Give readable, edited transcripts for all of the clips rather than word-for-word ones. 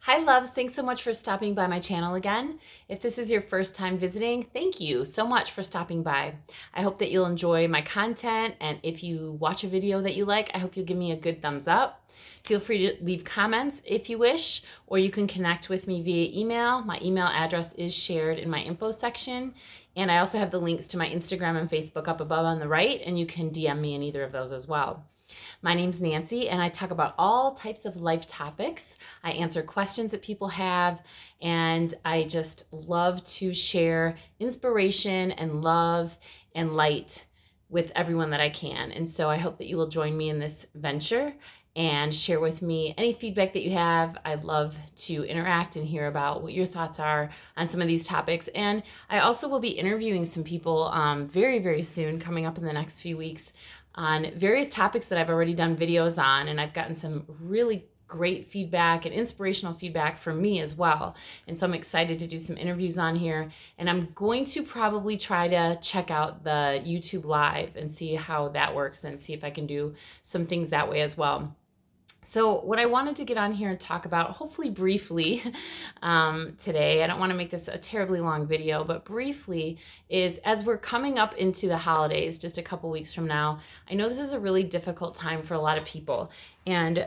Hi, loves. Thanks so much for stopping by my channel again. If this is your first time visiting, thank you so much for stopping by. I hope that you'll enjoy my content, and if you watch a video that you like, I hope you'll give me a good thumbs up. Feel free to leave comments if you wish, or you can connect with me via email. My email address is shared in my info section, and I also have the links to my Instagram and Facebook up above on the right, and you can DM me in either of those as well. My name's Nancy, and I talk about all types of life topics. I answer questions that people have, and I just love to share inspiration and love and light with everyone that I can. And so I hope that you will join me in this venture and share with me any feedback that you have. I'd love to interact and hear about what your thoughts are on some of these topics. And I also will be interviewing some people very, very soon, coming up in the next few weeks, on various topics that I've already done videos on, and I've gotten some really great feedback and inspirational feedback from me as well. And so I'm excited to do some interviews on here, and I'm going to probably try to check out the YouTube Live and see how that works and see if I can do some things that way as well. So what I wanted to get on here and talk about, hopefully briefly, today, I don't want to make this a terribly long video, but briefly, is as we're coming up into the holidays, just a couple weeks from now, I know this is a really difficult time for a lot of people. And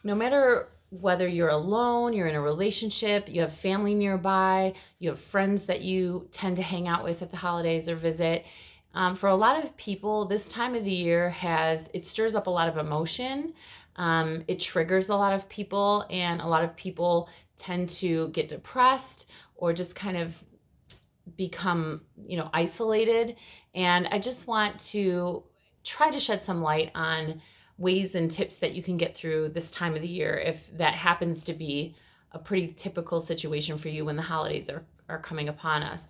no matter whether you're alone, you're in a relationship, you have family nearby, you have friends that you tend to hang out with at the holidays or visit, for a lot of people, this time of the year it stirs up a lot of emotion. It triggers a lot of people, and a lot of people tend to get depressed or just kind of become, isolated. And I just want to try to shed some light on ways and tips that you can get through this time of the year if that happens to be a pretty typical situation for you when the holidays are coming upon us.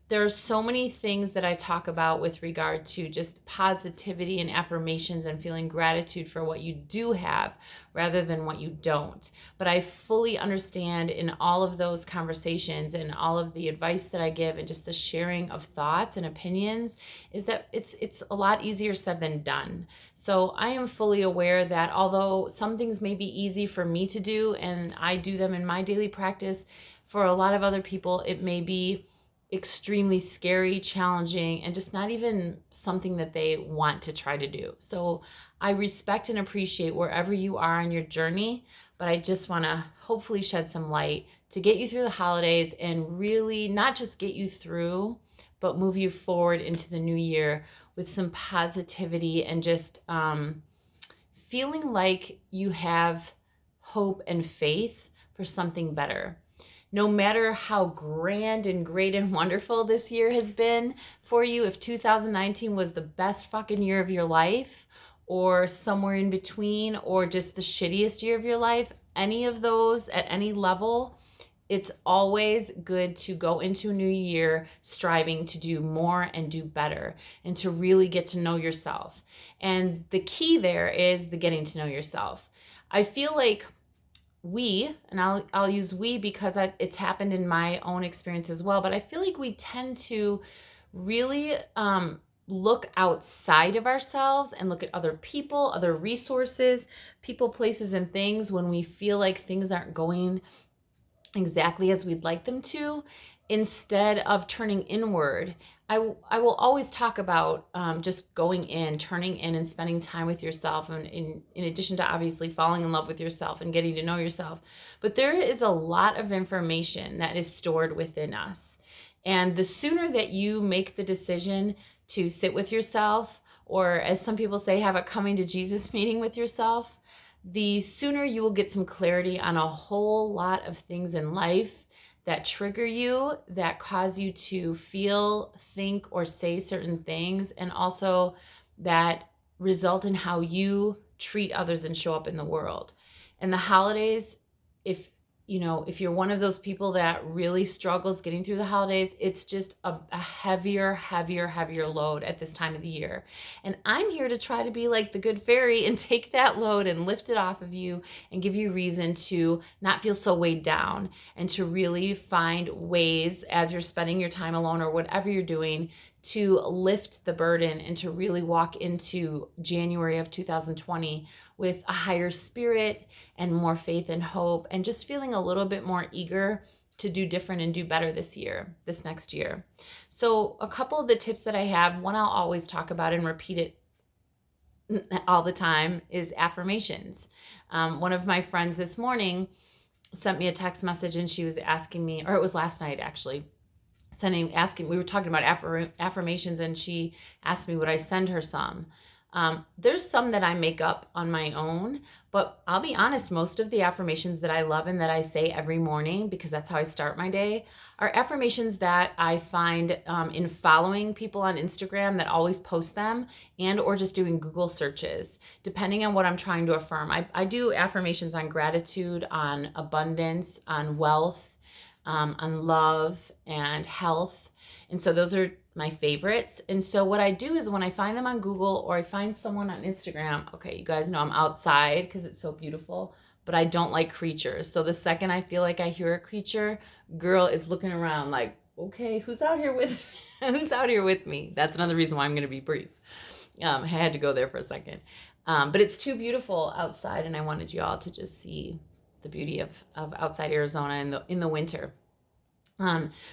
There are so many things that I talk about with regard to just positivity and affirmations and feeling gratitude for what you do have rather than what you don't. But I fully understand in all of those conversations and all of the advice that I give and just the sharing of thoughts and opinions is that it's a lot easier said than done. So I am fully aware that although some things may be easy for me to do and I do them in my daily practice, for a lot of other people it may be extremely scary, challenging, and just not even something that they want to try to do. So I respect and appreciate wherever you are on your journey, but I just want to hopefully shed some light to get you through the holidays and really not just get you through, but move you forward into the new year with some positivity and just feeling like you have hope and faith for something better. No matter how grand and great and wonderful this year has been for you, if 2019 was the best fucking year of your life, or somewhere in between, or just the shittiest year of your life, any of those at any level, it's always good to go into a new year striving to do more and do better and to really get to know yourself. And the key there is the getting to know yourself. I feel like I'll use we because it's happened in my own experience as well, but I feel like we tend to really look outside of ourselves and look at other people, other resources, people, places, and things when we feel like things aren't going exactly as we'd like them to, instead of turning inward. I will always talk about just going in, turning in, and spending time with yourself, and in addition to obviously falling in love with yourself and getting to know yourself. But there is a lot of information that is stored within us. And the sooner that you make the decision to sit with yourself, or as some people say, have a coming to Jesus meeting with yourself, the sooner you will get some clarity on a whole lot of things in life that trigger you, that cause you to feel, think, or say certain things, and also that result in how you treat others and show up in the world. And the holidays, if you're one of those people that really struggles getting through the holidays, it's just a heavier load at this time of the year. And I'm here to try to be like the good fairy and take that load and lift it off of you and give you reason to not feel so weighed down, and to really find ways as you're spending your time alone or whatever you're doing to lift the burden and to really walk into January of 2020 with a higher spirit and more faith and hope, and just feeling a little bit more eager to do different and do better this next year. So a couple of the tips that I have, one I'll always talk about and repeat it all the time, is affirmations. One of my friends this morning sent me a text message, and she was asking me, or it was last night actually, we were talking about affirmations, and she asked me would I send her some. There's some that I make up on my own, but I'll be honest, most of the affirmations that I love and that I say every morning, because that's how I start my day, are affirmations that I find in following people on Instagram that always post them, and or just doing Google searches, depending on what I'm trying to affirm. I do affirmations on gratitude, on abundance, on wealth, on love and health. And so those are my favorites. And so what I do is when I find them on Google or I find someone on Instagram, okay, you guys know I'm outside because it's so beautiful, but I don't like creatures. So the second I feel like I hear a creature, girl is looking around like, okay, who's out here with who's out here with me? That's another reason why I'm going to be brief. I had to go there for a second. But it's too beautiful outside, and I wanted you all to just see the beauty of outside Arizona in the winter.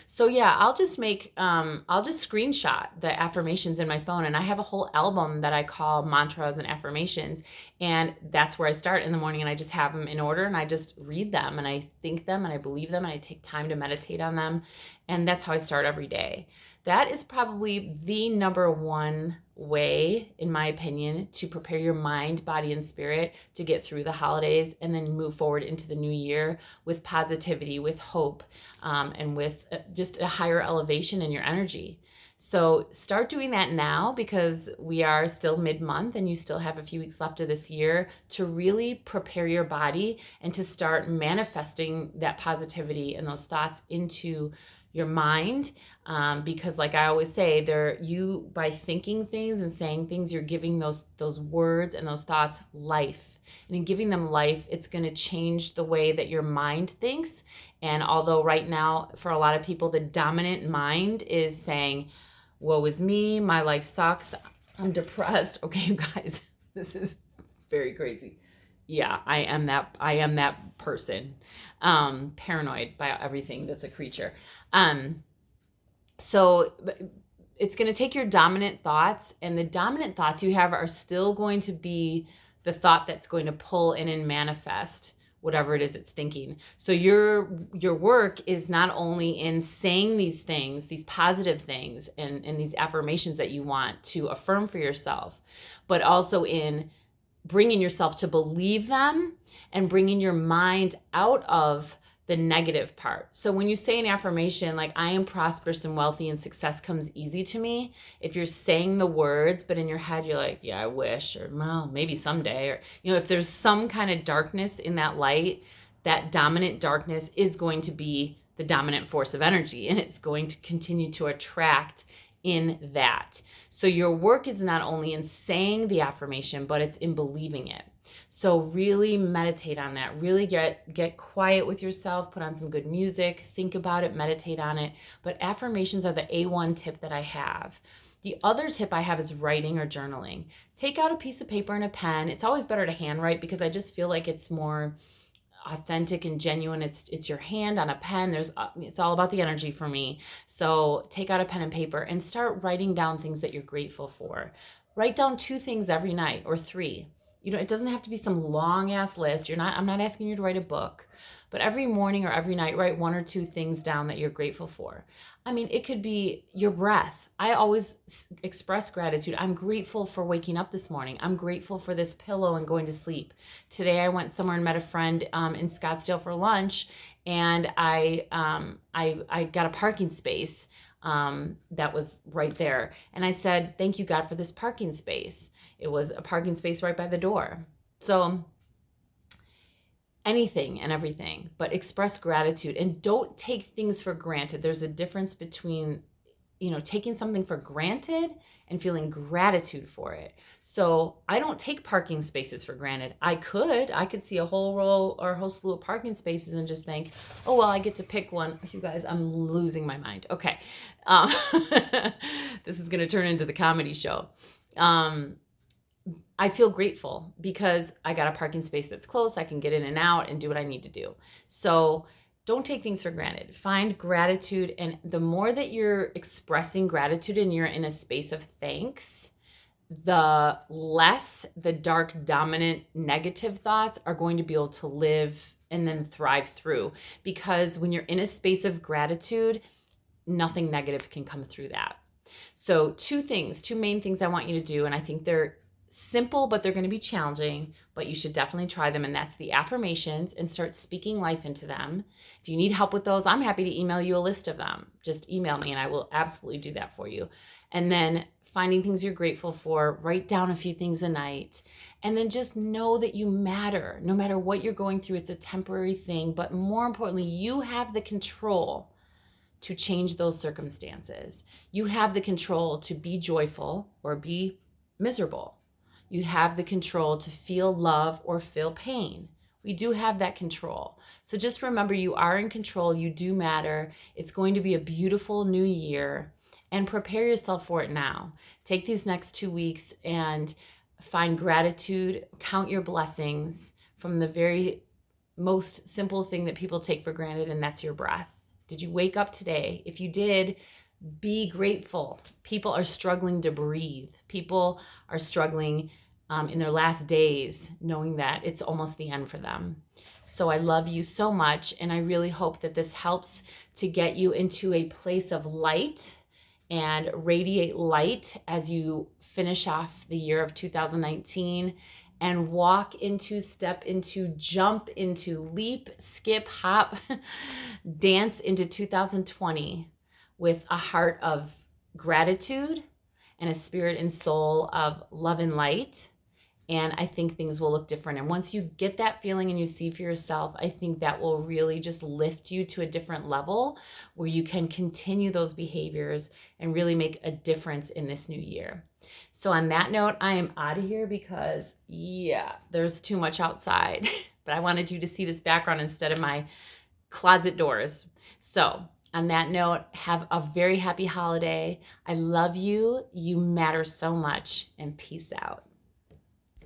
So yeah, I'll just screenshot the affirmations in my phone, and I have a whole album that I call mantras and affirmations, and that's where I start in the morning, and I just have them in order, and I just read them, and I think them, and I believe them, and I take time to meditate on them, and that's how I start every day. That is probably the number one way, in my opinion, to prepare your mind, body, and spirit to get through the holidays and then move forward into the new year with positivity, with hope, and with just a higher elevation in your energy. So start doing that now, because we are still mid-month and you still have a few weeks left of this year to really prepare your body and to start manifesting that positivity and those thoughts into your mind, because like I always say, you by thinking things and saying things, you're giving those words and those thoughts life. And in giving them life, it's going to change the way that your mind thinks. And although right now, for a lot of people, the dominant mind is saying, woe is me, my life sucks, I'm depressed. Okay, you guys, this is very crazy. Yeah, I am that person, paranoid by everything that's a creature. So it's going to take your dominant thoughts, and the dominant thoughts you have are still going to be the thought that's going to pull in and manifest whatever it is it's thinking. So your work is not only in saying these things, these positive things, and these affirmations that you want to affirm for yourself, but also in bringing yourself to believe them and bringing your mind out of the negative part. So when you say an affirmation like, I am prosperous and wealthy and success comes easy to me, if you're saying the words, but in your head you're like, yeah, I wish, or well, maybe someday, or, if there's some kind of darkness in that light, that dominant darkness is going to be the dominant force of energy, and it's going to continue to attract in that. So your work is not only in saying the affirmation, but it's in believing it. So really meditate on that. Really get quiet with yourself, put on some good music, think about it, meditate on it. But affirmations are the A1 tip that I have. The other tip I have is writing or journaling. Take out a piece of paper and a pen. It's always better to handwrite because I just feel like it's more authentic and genuine. It's your hand on a pen. It's all about the energy for me. So take out a pen and paper and start writing down things that you're grateful for. Write down 2 things every night, or 3. It doesn't have to be some long ass list. I'm not asking you to write a book, but every morning or every night, write 1 or 2 things down that you're grateful for. I mean, it could be your breath. I always express gratitude. I'm grateful for waking up this morning. I'm grateful for this pillow and going to sleep. Today I went somewhere and met a friend in Scottsdale for lunch, and I got a parking space that was right there. And I said, thank you, God, for this parking space. It was a parking space right by the door. So anything and everything, but express gratitude and don't take things for granted. There's a difference between taking something for granted and feeling gratitude for it. So I don't take parking spaces for granted. I could see a whole row or a whole slew of parking spaces and just think, oh, well, I get to pick one. You guys, I'm losing my mind. Okay. Um, this is going to turn into the comedy show. I feel grateful because I got a parking space that's close. I can get in and out and do what I need to do. So don't take things for granted. Find gratitude. And the more that you're expressing gratitude and you're in a space of thanks, the less the dark, dominant, negative thoughts are going to be able to live and then thrive through. Because when you're in a space of gratitude, nothing negative can come through that. So two main things I want you to do. And I think they're simple, but they're going to be challenging, but you should definitely try them. And that's the affirmations, and start speaking life into them. If you need help with those, I'm happy to email you a list of them. Just email me and I will absolutely do that for you. And then finding things you're grateful for, write down a few things a night, and then just know that you matter. No matter what you're going through, it's a temporary thing, but more importantly, you have the control to change those circumstances. You have the control to be joyful or be miserable. You have the control to feel love or feel pain. We do have that control. So just remember, you are in control. You do matter. It's going to be a beautiful new year, and prepare yourself for it now. Take these next 2 weeks and find gratitude. Count your blessings from the very most simple thing that people take for granted, and that's your breath. Did you wake up today? If you did, be grateful. People are struggling to breathe. People are struggling in their last days, knowing that it's almost the end for them. So I love you so much, and I really hope that this helps to get you into a place of light and radiate light as you finish off the year of 2019 and walk into, step into, jump into, leap, skip, hop, dance into 2020 with a heart of gratitude and a spirit and soul of love and light. And I think things will look different. And once you get that feeling and you see for yourself, I think that will really just lift you to a different level where you can continue those behaviors and really make a difference in this new year. So on that note, I am out of here because, there's too much outside. But I wanted you to see this background instead of my closet doors. So on that note, have a very happy holiday. I love you. You matter so much, and peace out.